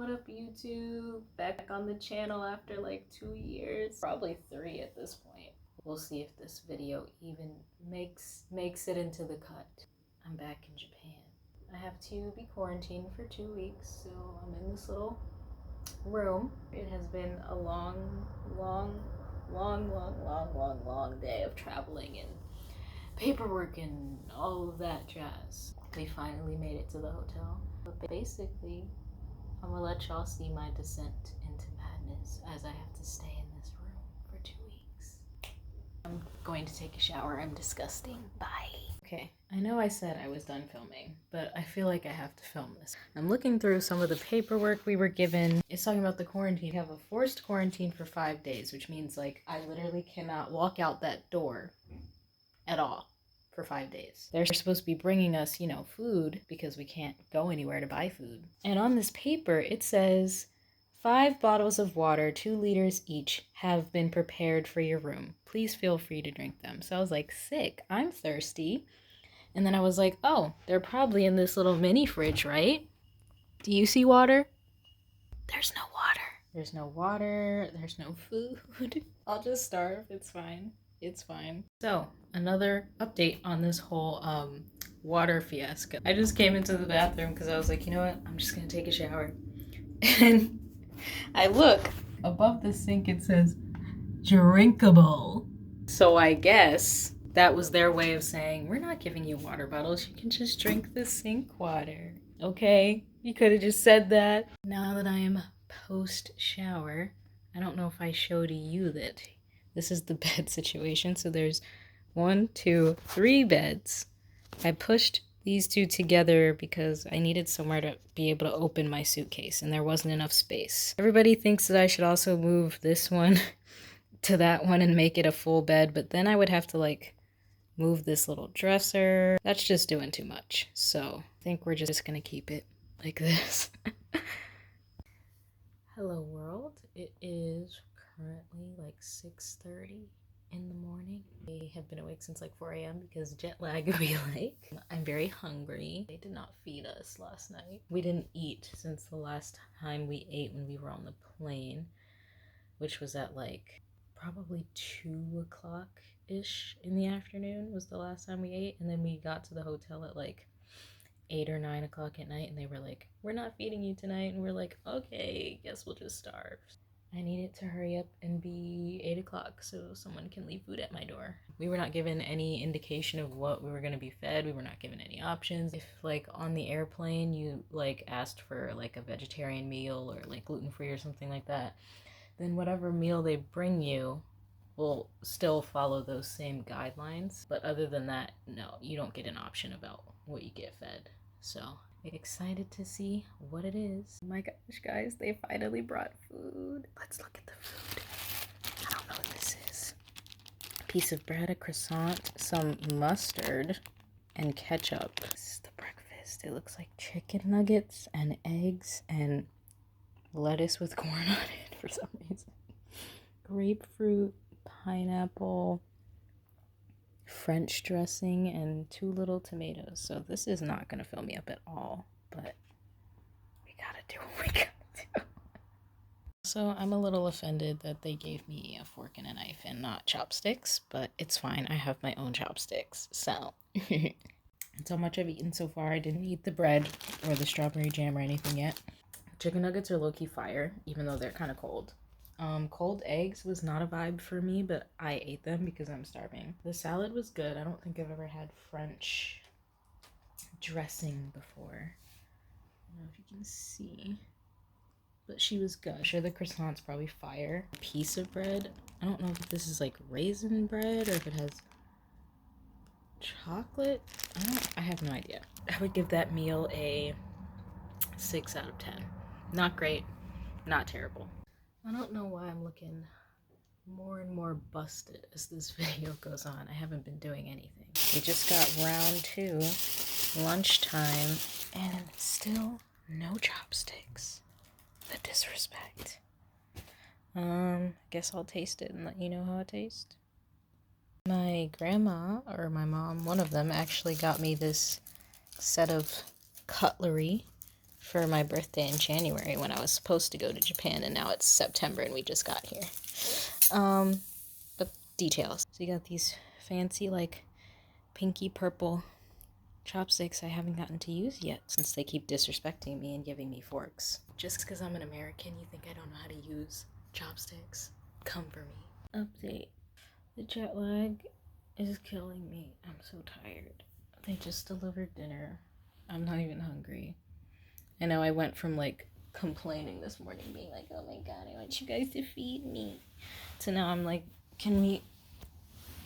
What up, YouTube? Back on the channel after like 2 years. Probably 3 at this point. We'll see if this video even makes it into the cut. I'm back in Japan. I have to be quarantined for 2 weeks, so I'm in this little room. It has been a long day of traveling and paperwork and all of that jazz. We finally made it to the hotel. But basically, I'm gonna let y'all see my descent into madness as I have to stay in this room for 2 weeks. I'm going to take a shower. I'm disgusting. Bye. Okay, I know I said I was done filming, but I feel like I have to film this. I'm looking through some of the paperwork we were given. It's talking about the quarantine. We have a forced quarantine for 5 days, which means like I literally cannot walk out that door at all for 5 days. They're supposed to be bringing us, food because we can't go anywhere to buy food. And on this paper, it says 5 bottles of water, 2 liters each, have been prepared for your room. Please feel free to drink them. So I was like, sick, I'm thirsty. And then I was like, oh, they're probably in this little mini fridge, right? Do you see water? There's no water. There's no water. There's no food. I'll just starve. It's fine. It's fine. So, another update on this whole water fiasco. I just came into the bathroom because I was like, you know what? I'm just going to take a shower. And I look. Above the sink it says, drinkable. So I guess that was their way of saying, we're not giving you water bottles. You can just drink the sink water. Okay? You could have just said that. Now that I am post-shower, I don't know if I showed you that. This is the bed situation. So there's 1, 2, 3 beds. I pushed these 2 together because I needed somewhere to be able to open my suitcase and there wasn't enough space. Everybody thinks that I should also move this one to that one and make it a full bed, but then I would have to move this little dresser. That's just doing too much. So I think we're just gonna keep it like this. Hello world. It is currently 6:30 in the morning. I have been awake since 4 a.m. because jet lag we I'm very hungry. They did not feed us last night. We didn't eat since the last time we ate when we were on the plane, which was at probably 2 o'clock-ish in the afternoon was the last time we ate. And then we got to the hotel at 8 or 9 o'clock at night and they were like, we're not feeding you tonight. And we're like, okay, guess we'll just starve. I needed to hurry up and be 8 o'clock so someone can leave food at my door. We were not given any indication of what we were going to be fed. We were not given any options. If on the airplane you asked for a vegetarian meal or gluten-free or something like that, then whatever meal they bring you will still follow those same guidelines. But other than that, no, you don't get an option about what you get fed. So excited to see what it is. Oh my gosh, guys, they finally brought food. Let's look at the food. I don't know what this is. A piece of bread, a croissant, some mustard, and ketchup. This is the breakfast. It looks like chicken nuggets and eggs and lettuce with corn on it for some reason. Grapefruit, pineapple, French dressing, and 2 little tomatoes. So this is not going to fill me up at all, but we gotta do what we gotta do. So I'm a little offended that they gave me a fork and a knife and not chopsticks, but it's fine. I have my own chopsticks, so. That's how much I've eaten so far. I didn't eat the bread or the strawberry jam or anything yet. Chicken nuggets are low-key fire, even though they're kind of cold. Cold eggs was not a vibe for me, but I ate them because I'm starving. The salad was good. I don't think I've ever had French dressing before. I don't know if you can see, but she was good. I'm sure the croissant's probably fire. A piece of bread. I don't know if this is raisin bread or if it has chocolate. I have no idea. I would give that meal a 6 out of 10. Not great, not terrible. I don't know why I'm looking more and more busted as this video goes on. I haven't been doing anything. We just got round 2, lunchtime, and still no chopsticks. The disrespect. Guess I'll taste it and let you know how it tastes. My grandma, or my mom, one of them, actually got me this set of cutlery for my birthday in January when I was supposed to go to Japan, and now it's September and we just got here. But details. So you got these fancy, like, pinky purple chopsticks I haven't gotten to use yet since they keep disrespecting me and giving me forks. Just because I'm an American, you think I don't know how to use chopsticks? Come for me. Update. The jet lag is killing me. I'm so tired. They just delivered dinner. I'm not even hungry. I know I went from like complaining this morning, being like, oh my god, I want you guys to feed me, to now I'm like,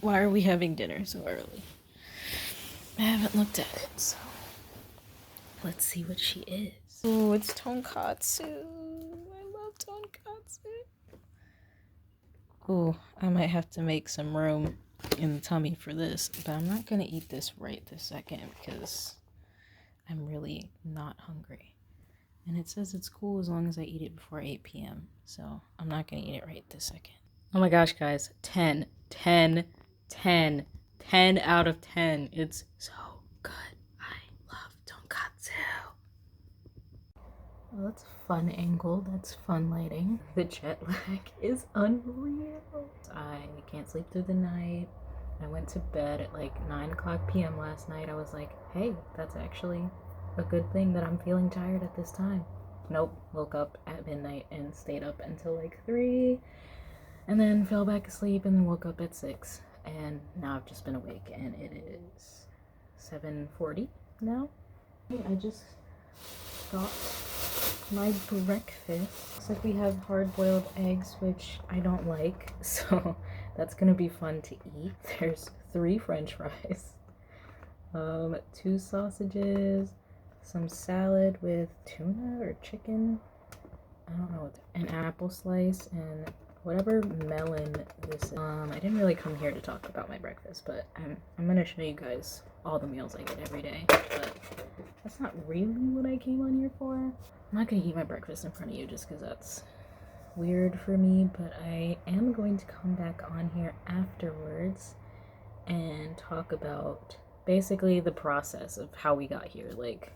why are we having dinner so early? I haven't looked at it, so let's see what she is. Oh, it's tonkatsu. I love tonkatsu. Oh, I might have to make some room in the tummy for this, but I'm not gonna eat this right this second because I'm really not hungry. And it says it's cool as long as I eat it before 8 p.m. So I'm not gonna eat it right this second. Oh my gosh, guys. 10 out of 10. It's so good. I love tonkatsu. Well, that's a fun angle. That's fun lighting. The jet lag is unreal. I can't sleep through the night. I went to bed at like 9 o'clock p.m. last night. I was like, hey, that's actually a good thing that I'm feeling tired at this time. Nope, woke up at midnight and stayed up until like 3 and then fell back asleep and then woke up at 6. And now I've just been awake and it is 7:40 now. I just got my breakfast. Looks like we have hard-boiled eggs, which I don't like, so that's gonna be fun to eat. There's 3 French fries, 2 sausages, some salad with tuna or chicken, I don't know, an apple slice, and whatever melon this is. I didn't really come here to talk about my breakfast, but I'm gonna show you guys all the meals I get every day, but that's not really what I came on here for. I'm not gonna eat my breakfast in front of you just because that's weird for me, but I am going to come back on here afterwards and talk about basically the process of how we got here, like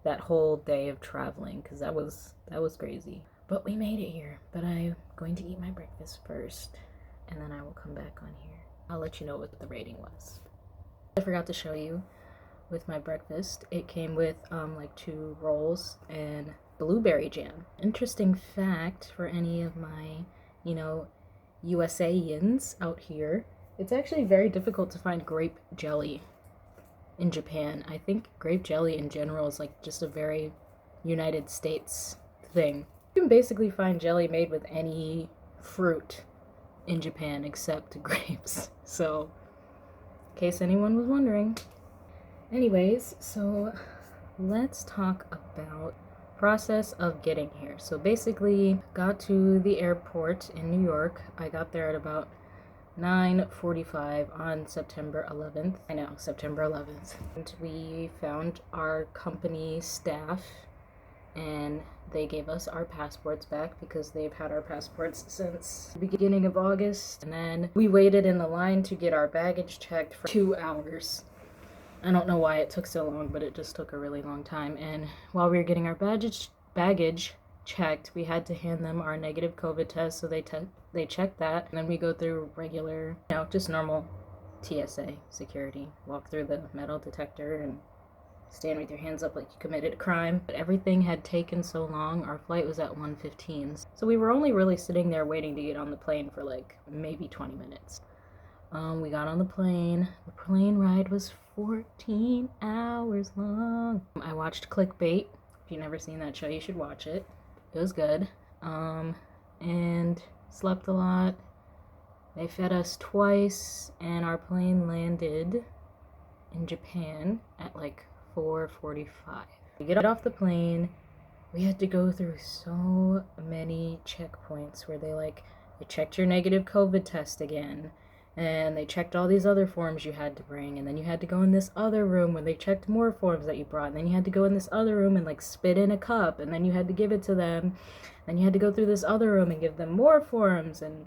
that whole day of traveling, because that was crazy. But we made it here. But I'm going to eat my breakfast first, and then I will come back on here. I'll let you know what the rating was. I forgot to show you with my breakfast. It came with like 2 rolls and blueberry jam. Interesting fact for any of my, USAians out here, it's actually very difficult to find grape jelly in Japan. I think grape jelly in general is like just a very United States thing. You can basically find jelly made with any fruit in Japan except grapes. So, in case anyone was wondering. Anyways, so let's talk about process of getting here. So basically, got to the airport in New York. I got there at about 9:45 on September 11th. I know, September 11th. And we found our company staff and they gave us our passports back because they've had our passports since the beginning of August. And then we waited in the line to get our baggage checked for 2 hours. I don't know why it took so long, but it just took a really long time. And while we were getting our baggage checked, we had to hand them our negative COVID test, so they checked that, and then we go through regular, just normal TSA security, walk through the metal detector and stand with your hands up like you committed a crime. But everything had taken so long. Our flight was at 1:15, so we were only really sitting there waiting to get on the plane for like maybe 20 minutes. We got on the plane. The plane ride was 14 hours long. I watched Clickbait. If you've never seen that show, you should watch it. It was good. And slept a lot. They fed us twice, and our plane landed in Japan at like 4:45. We get off the plane. We had to go through so many checkpoints where they checked your negative COVID test again. And they checked all these other forms you had to bring, and then you had to go in this other room where they checked more forms that you brought, and then you had to go in this other room and spit in a cup, and then you had to give it to them. Then you had to go through this other room and give them more forms, and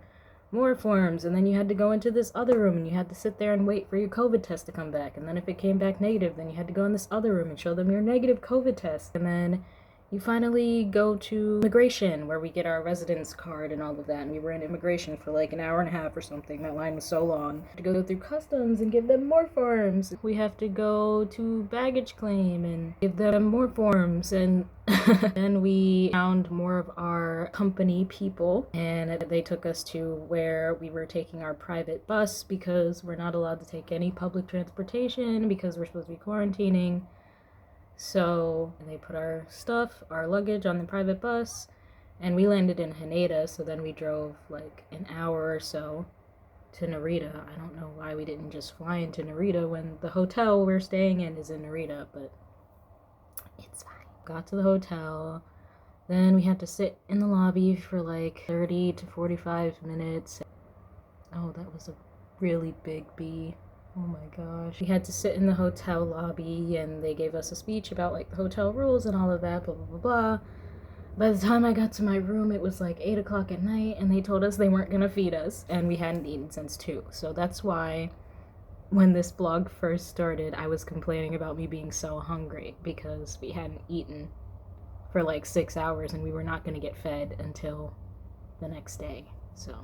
then you had to go into this other room and you had to sit there and wait for your COVID test to come back. And then if it came back negative, then you had to go in this other room and show them your negative COVID test. And then you finally go to immigration where we get our residence card and all of that. And we were in immigration for like an hour and a half or something. That line was so long. To go through customs and give them more forms. We have to go to baggage claim and give them more forms. And then we found more of our company people, and they took us to where we were taking our private bus because we're not allowed to take any public transportation because we're supposed to be quarantining. So they put our stuff, our luggage on the private bus, and we landed in Haneda. So then we drove like an hour or so to Narita. I don't know why we didn't just fly into Narita when the hotel we're staying in is in Narita, but it's fine. Got to the hotel. Then we had to sit in the lobby for like 30 to 45 minutes. Oh, that was a really big bee. Oh my gosh. We had to sit in the hotel lobby and they gave us a speech about like the hotel rules and all of that, blah, blah, blah, blah. By the time I got to my room, it was like 8 o'clock at night and they told us they weren't gonna feed us and we hadn't eaten since 2. So that's why when this vlog first started, I was complaining about me being so hungry because we hadn't eaten for like 6 hours and we were not gonna get fed until the next day. So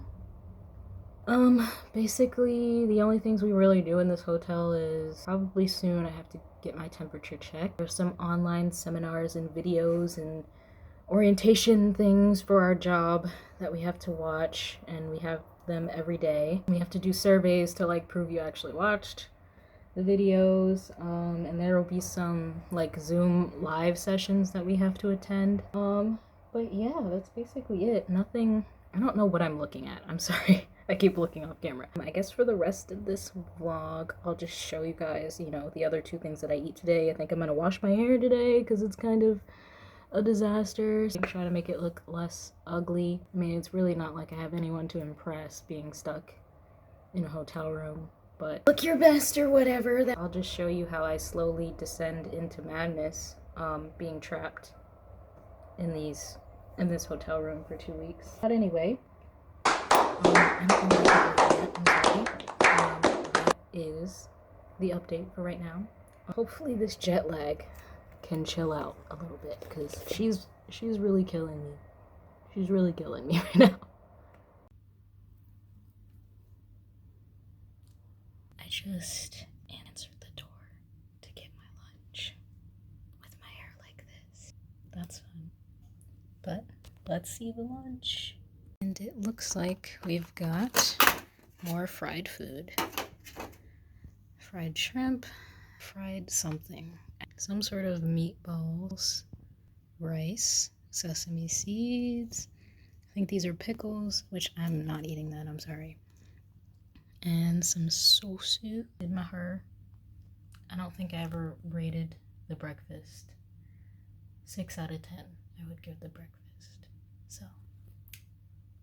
basically the only things we really do in this hotel is probably soon I have to get my temperature checked. There's some online seminars and videos and orientation things for our job that we have to watch, and we have them every day. We have to do surveys to like prove you actually watched the videos, and there will be some like Zoom live sessions that we have to attend. But yeah, that's basically it. Nothing, I don't know what I'm looking at. I'm sorry. I keep looking off camera. I guess for the rest of this vlog, I'll just show you guys, you know, the other 2 things that I eat today. I think I'm gonna wash my hair today because it's kind of a disaster. So I'm trying to make it look less ugly. I mean, it's really not like I have anyone to impress being stuck in a hotel room, but look your best or whatever. I'll just show you how I slowly descend into madness, being trapped in this hotel room for 2 weeks. But anyway, that is the update for right now. Hopefully this jet lag can chill out a little bit because she's really killing me. She's really killing me right now. I just answered the door to get my lunch with my hair like this. That's fun. But let's see the lunch. And it looks like we've got more fried food. Fried shrimp, fried something. Some sort of meatballs, rice, sesame seeds. I think these are pickles, which I'm not eating that, I'm sorry. And some sosu in my hair. I don't think I ever rated the breakfast 6 out of 10. I would give the breakfast. So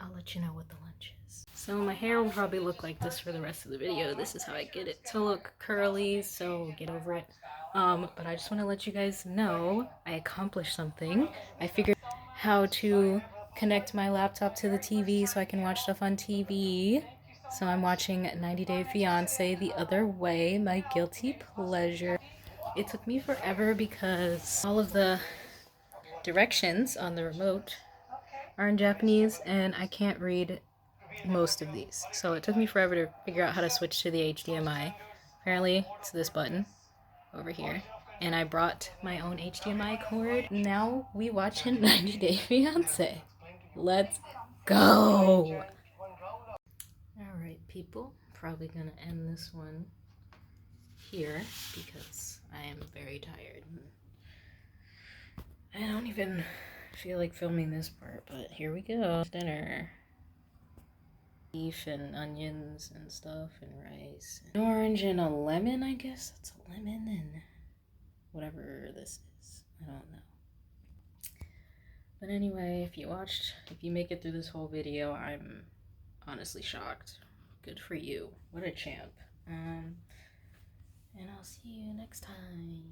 I'll let you know what the lunch is. So my hair will probably look like this for the rest of the video. This is how I get it to look curly, so get over it. But I just want to let you guys know I accomplished something. I figured how to connect my laptop to the TV so I can watch stuff on TV. So I'm watching 90 Day Fiancé the other way, my guilty pleasure. It took me forever because all of the directions on the remote are in Japanese and I can't read most of these. So it took me forever to figure out how to switch to the HDMI. Apparently it's this button over here. And I brought my own HDMI cord. Now we watch 90 Day Fiancé. Let's go! Alright people, probably gonna end this one here because I am very tired. I don't even feel like filming this part, but here we go. Dinner. Beef and onions and stuff and rice. An orange and a lemon, I guess. That's a lemon and whatever this is. I don't know. But anyway, if you make it through this whole video, I'm honestly shocked. Good for you. What a champ. And I'll see you next time.